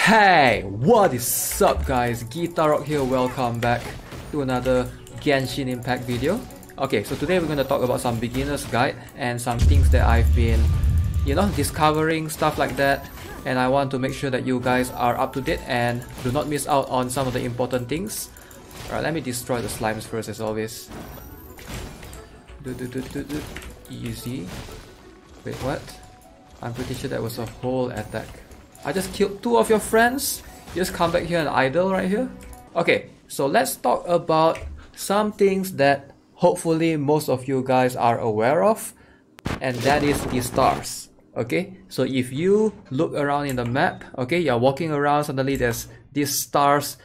Hey, what is up guys? Guitar Rock here, welcome back to another Genshin Impact video. Okay, so today we're going to talk about some beginner's guide and some things that I've been, discovering, stuff like that. And I want to make sure that you guys are up to date and do not miss out on some of the important things. Alright, let me destroy the slimes first as always. Easy. Wait, what? I'm pretty sure that was a whole attack. I just killed two of your friends. You just come back here and idle right here. Okay, so let's talk about some things that hopefully most of you guys are aware of, and that is the stars. Okay, so if you look around in the map, okay, you're walking around, suddenly there's these stars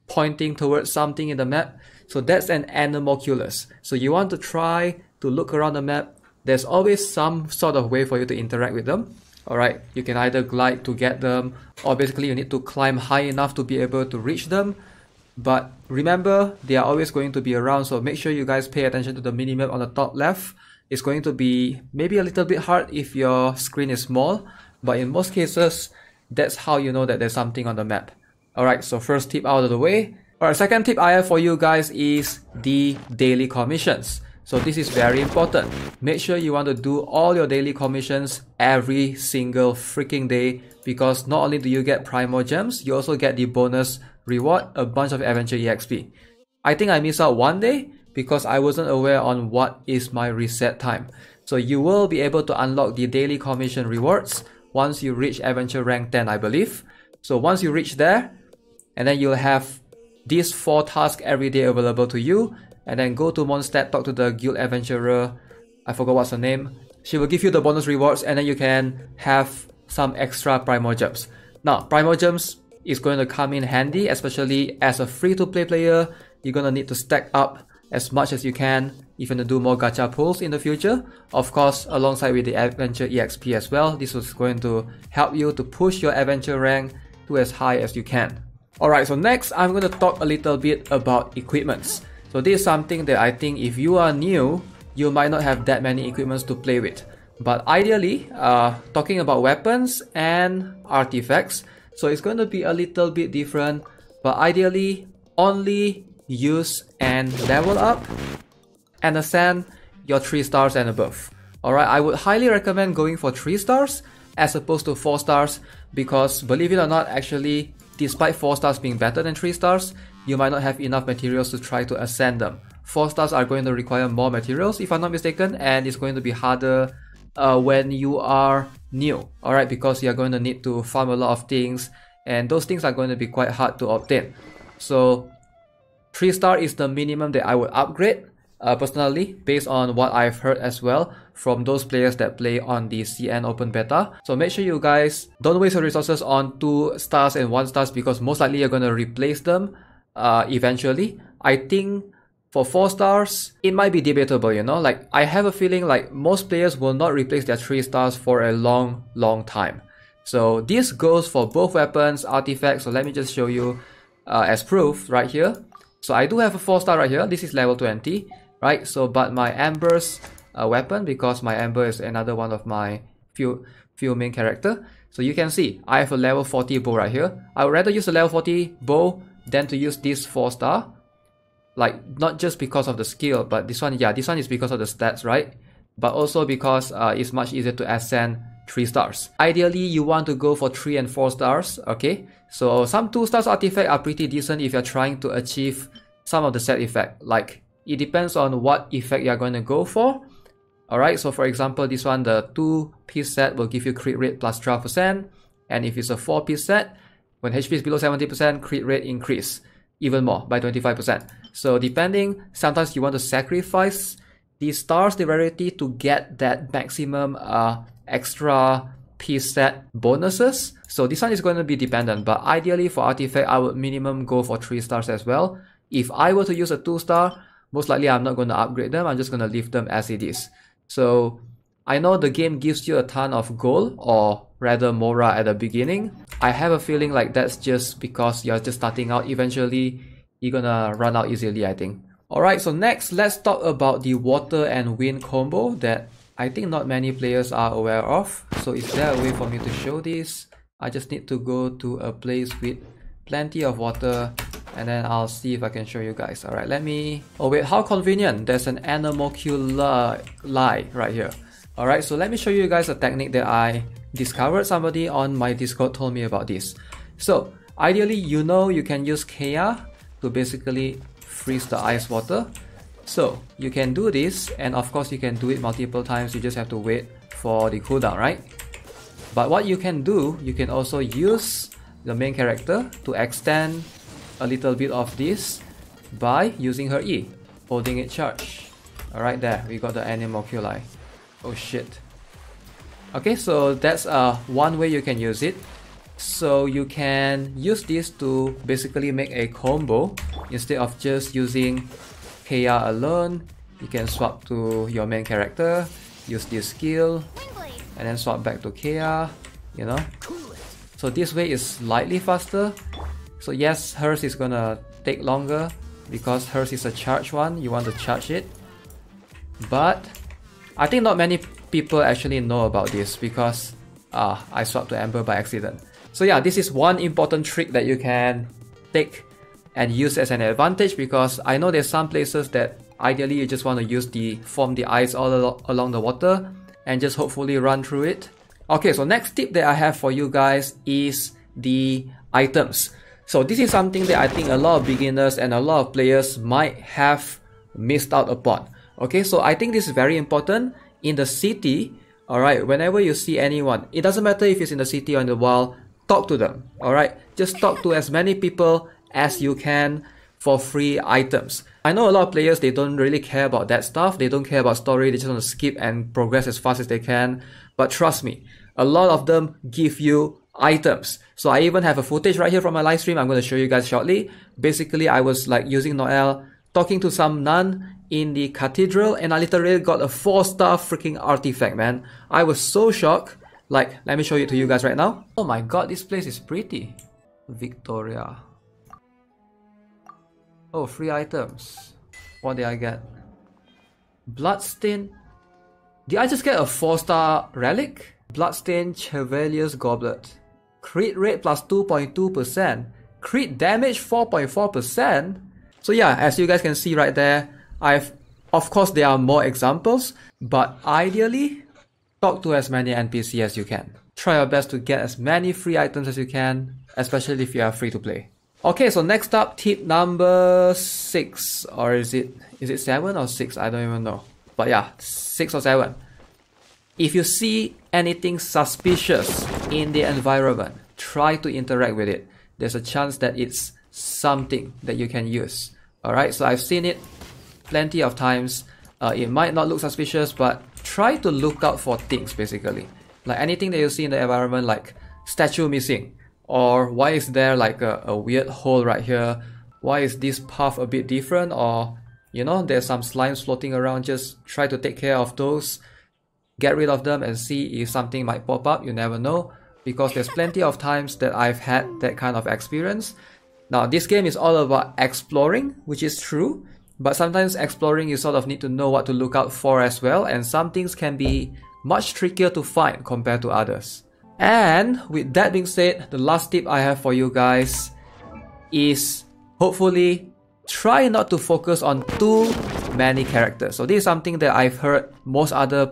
pointing towards something in the map. So that's an Anemoculus. So you want to try to look around the map. There's always some sort of way for you to interact with them. Alright, you can either glide to get them, or basically you need to climb high enough to be able to reach them. But remember, they are always going to be around, so make sure you guys pay attention to the minimap on the top left. It's going to be maybe a little bit hard if your screen is small, but in most cases, that's how you know that there's something on the map. Alright, so first tip out of the way. Alright, second tip I have for you guys is the daily commissions. So this is very important. Make sure you want to do all your daily commissions every single freaking day, because not only do you get Primo Gems, you also get the bonus reward, a bunch of Adventure EXP. I think I missed out one day because I wasn't aware on what is my reset time. So you will be able to unlock the daily commission rewards once you reach Adventure rank 10, I believe. So once you reach there, and then you'll have these 4 tasks every day available to you. And then go to Mondstadt, talk to the guild adventurer, I forgot what's her name. She will give you the bonus rewards, and then you can have some extra Primo Gems. Now, Primo Gems is going to come in handy, especially as a free-to-play player. You're going to need to stack up as much as you can if you want to do more gacha pulls in the future. Of course, alongside with the Adventure EXP as well. This is going to help you to push your Adventure rank to as high as you can. Alright, so next I'm going to talk a little bit about equipments. So this is something that I think if you are new, you might not have that many equipments to play with. But ideally, talking about weapons and artifacts, so it's going to be a little bit different. But ideally, only use and level up and ascend your 3 stars and above. Alright, I would highly recommend going for 3 stars as opposed to 4 stars, because believe it or not, actually, despite 4 stars being better than 3 stars, you might not have enough materials to try to ascend them. 4 stars are going to require more materials, if I'm not mistaken, and it's going to be harder when you are new. Alright, because you're going to need to farm a lot of things, and those things are going to be quite hard to obtain. So 3 star is the minimum that I would upgrade, personally, based on what I've heard as well from those players that play on the CN Open Beta. So make sure you guys don't waste your resources on 2 stars and 1 stars, because most likely you're going to replace them eventually. I think for 4 stars, it might be debatable, like I have a feeling like most players will not replace their 3 stars for a long time. So this goes for both weapons, artifacts. So let me just show you as proof right here. So I do have a 4 star right here. This is level 20, right? So but my Amber's weapon, because my Amber is another one of my few main character. So you can see I have a level 40 bow right here. I would rather use a level 40 bow than to use this 4 star. Like, not just because of the skill, but this one, yeah, this one is because of the stats, right? But also because it's much easier to ascend 3 stars. Ideally, you want to go for 3 and 4 stars, okay? So some 2 stars artifact are pretty decent if you're trying to achieve some of the set effect. Like, it depends on what effect you're going to go for. Alright, so for example, this one, the 2-piece set will give you crit rate plus 12%. And if it's a 4-piece set, when HP is below 70%, crit rate increase even more by 25%. So depending, sometimes you want to sacrifice the stars, the rarity, to get that maximum extra piece set bonuses. So this one is going to be dependent, but ideally for artifact, I would minimum go for 3 stars as well. If I were to use a 2 star, most likely I'm not going to upgrade them. I'm just going to leave them as it is. So I know the game gives you a ton of gold, or rather Mora, at the beginning. I have a feeling like that's just because you're just starting out. Eventually, you're gonna run out easily, I think. Alright, so next, let's talk about the water and wind combo that I think not many players are aware of. So is there a way for me to show this? I just need to go to a place with plenty of water, and then I'll see if I can show you guys. Alright, let me... Oh wait, how convenient. There's an Anemoculus right here. Alright, so let me show you guys a technique that I discovered. Somebody on my Discord told me about this. So, ideally, you know you can use Kea to basically freeze the ice water. So, you can do this, and of course you can do it multiple times. You just have to wait for the cooldown, right? But what you can do, you can also use the main character to extend a little bit of this by using her E, holding it charged. Alright, there, we got the Anemoculus. Oh shit. Okay, so that's one way you can use it. So you can use this to basically make a combo. Instead of just using Kea alone, you can swap to your main character, use this skill, and then swap back to Kea, you know. So this way is slightly faster. So yes, hers is gonna take longer because hers is a charged one, you want to charge it. But I think not many people actually know about this because I swapped to Ember by accident. So yeah, this is one important trick that you can take and use as an advantage, because I know there's some places that ideally you just want to use form the ice all along the water and just hopefully run through it. Okay, so next tip that I have for you guys is the items. So this is something that I think a lot of beginners and a lot of players might have missed out upon. Okay, so I think this is very important. In the city, alright, whenever you see anyone, it doesn't matter if it's in the city or in the wild, talk to them, alright? Just talk to as many people as you can for free items. I know a lot of players, they don't really care about that stuff. They don't care about story, they just want to skip and progress as fast as they can. But trust me, a lot of them give you items. So I even have a footage right here from my live stream I'm going to show you guys shortly. Basically, I was like using Noel, talking to some nun in the cathedral, and I literally got a 4-star freaking artifact, man. I was so shocked. Like, let me show it to you guys right now. Oh my god, this place is pretty. Victoria. Oh, free items. What did I get? Bloodstained. Did I just get a 4-star relic? Bloodstained Chevalier's Goblet. Crit rate plus 2.2%. Crit damage 4.4%. So yeah, as you guys can see right there, of course there are more examples, but ideally, talk to as many NPC as you can. Try your best to get as many free items as you can, especially if you are free to play. Okay, so next up, tip number 6, or is it 7 or 6? I don't even know. But yeah, 6 or 7. If you see anything suspicious in the environment, try to interact with it. There's a chance that it's something that you can use. Alright, so I've seen it plenty of times. It might not look suspicious, but try to look out for things basically. Like anything that you see in the environment, like statue missing, or why is there like a weird hole right here? Why is this path a bit different? Or, you know, there's some slimes floating around. Just try to take care of those. Get rid of them and see if something might pop up. You never know, because there's plenty of times that I've had that kind of experience. Now, this game is all about exploring, which is true, but sometimes exploring you sort of need to know what to look out for as well, and some things can be much trickier to find compared to others. And with that being said, the last tip I have for you guys is hopefully try not to focus on too many characters. So this is something that I've heard most other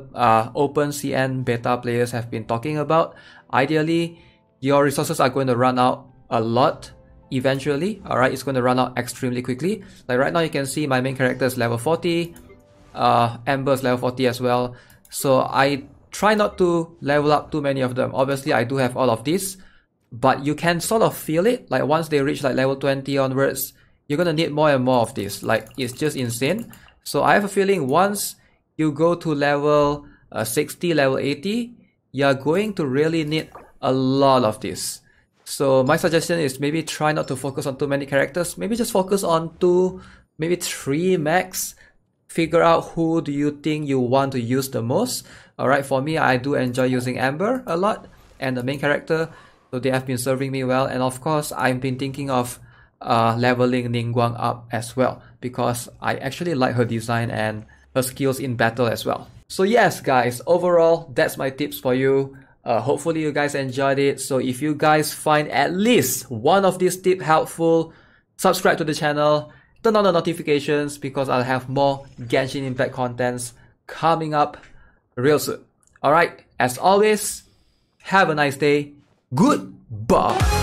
open CN beta players have been talking about. Ideally, your resources are going to run out a lot eventually. Alright, it's going to run out extremely quickly. Like right now you can see my main character is level 40, Amber's level 40 as well. So I try not to level up too many of them. Obviously I do have all of this, but you can sort of feel it. Like once they reach like level 20 onwards, you're gonna need more and more of this. Like it's just insane. So I have a feeling once you go to level 60, level 80, you're going to really need a lot of this. So my suggestion is maybe try not to focus on too many characters. Maybe just focus on 2, maybe 3 max. Figure out who do you think you want to use the most. Alright, for me, I do enjoy using Amber a lot and the main character. So they have been serving me well. And of course, I've been thinking of leveling Ningguang up as well, because I actually like her design and her skills in battle as well. So yes guys, overall that's my tips for you. Hopefully you guys enjoyed it. So if you guys find at least one of these tips helpful, subscribe to the channel, turn on the notifications because I'll have more Genshin Impact contents coming up real soon. Alright, as always, have a nice day. Goodbye.